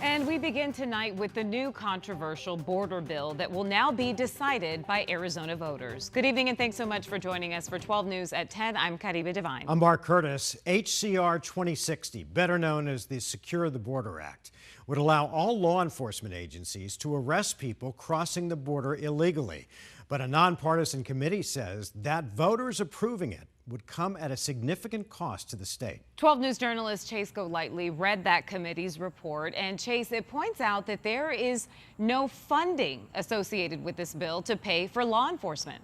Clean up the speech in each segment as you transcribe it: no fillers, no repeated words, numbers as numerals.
And we begin tonight with the new controversial border bill that will now be decided by Arizona voters. Good evening and thanks so much for joining us for 12 News at 10. I'm Caribe Devine. I'm Mark Curtis. HCR 2060, better known as the Secure the Border Act, would allow all law enforcement agencies to arrest people crossing the border illegally. But a nonpartisan committee says that voters approving it would come at a significant cost to the state. 12 News journalist Chase Golightly read that committee's report. And Chase, it points out that there is no funding associated with this bill to pay for law enforcement.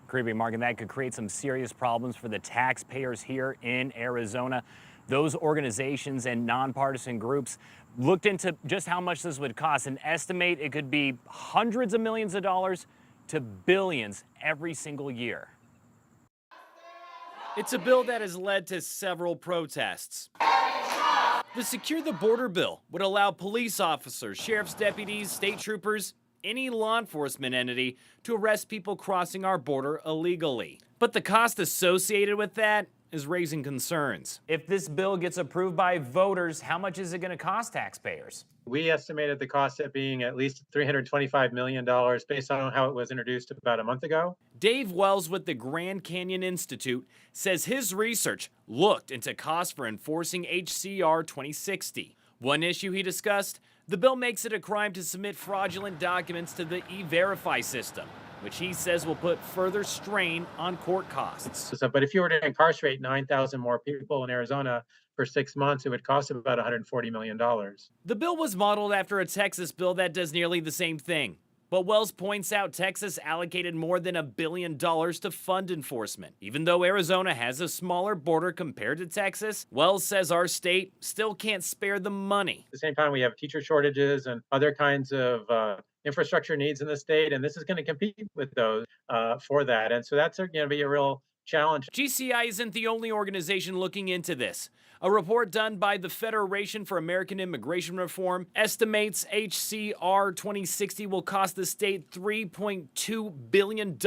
Creepy, Mark, and that could create some serious problems for the taxpayers here in Arizona. Those organizations and nonpartisan groups looked into just how much this would cost and estimate it could be hundreds of millions of dollars to billions every single year. It's a bill that has led to several protests. The Secure the Border bill would allow police officers, sheriff's deputies, state troopers, any law enforcement entity to arrest people crossing our border illegally. But the cost associated with that is raising concerns. If this bill gets approved by voters, how much is it going to cost taxpayers? We estimated the cost at being at least $325 million based on how it was introduced about a month ago. Dave Wells with the Grand Canyon Institute says his research looked into costs for enforcing HCR 2060. One issue he discussed, the bill makes it a crime to submit fraudulent documents to the E-Verify system, which he says will put further strain on court costs. But if you were to incarcerate 9,000 more people in Arizona for 6 months, it would cost about $140 million. The bill was modeled after a Texas bill that does nearly the same thing. But Wells points out Texas allocated more than $1 billion to fund enforcement. Even though Arizona has a smaller border compared to Texas, Wells says our state still can't spare the money. At the same time, we have teacher shortages and other kinds of infrastructure needs in the state, and this is going to compete with those for that. And so that's going to be a real challenge. GCI isn't the only organization looking into this. A report done by the Federation for American Immigration Reform estimates HCR 2060 will cost the state $3.2 billion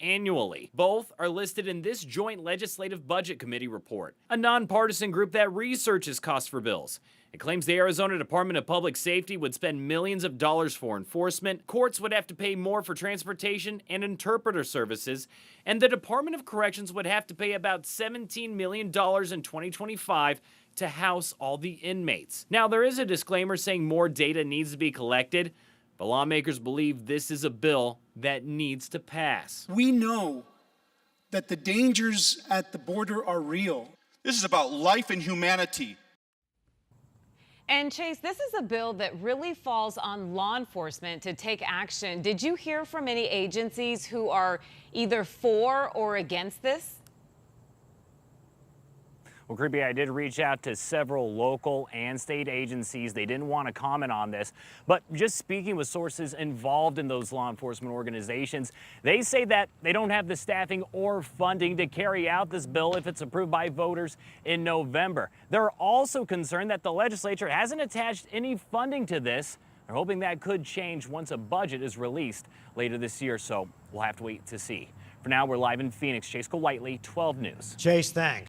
annually. Both are listed in this Joint Legislative Budget Committee report, a nonpartisan group that researches costs for bills. It claims the Arizona Department of Public Safety would spend millions of dollars for enforcement, courts would have to pay more for transportation and interpreter services, and the Department of Corrections would have to pay about $17 million in 2025 to house all the inmates. Now, there is a disclaimer saying more data needs to be collected, but lawmakers believe this is a bill that needs to pass. We know that the dangers at the border are real. This is about life and humanity. And Chase, this is a bill that really falls on law enforcement to take action. Did you hear from any agencies who are either for or against this? Well, Creepy, I did reach out to several local and state agencies. They didn't want to comment on this, but just speaking with sources involved in those law enforcement organizations, they say that they don't have the staffing or funding to carry out this bill if it's approved by voters in November. They're also concerned that the legislature hasn't attached any funding to this. They're hoping that could change once a budget is released later this year, so we'll have to wait to see. For now, we're live in Phoenix. Chase Golightly, 12 News. Chase, thanks.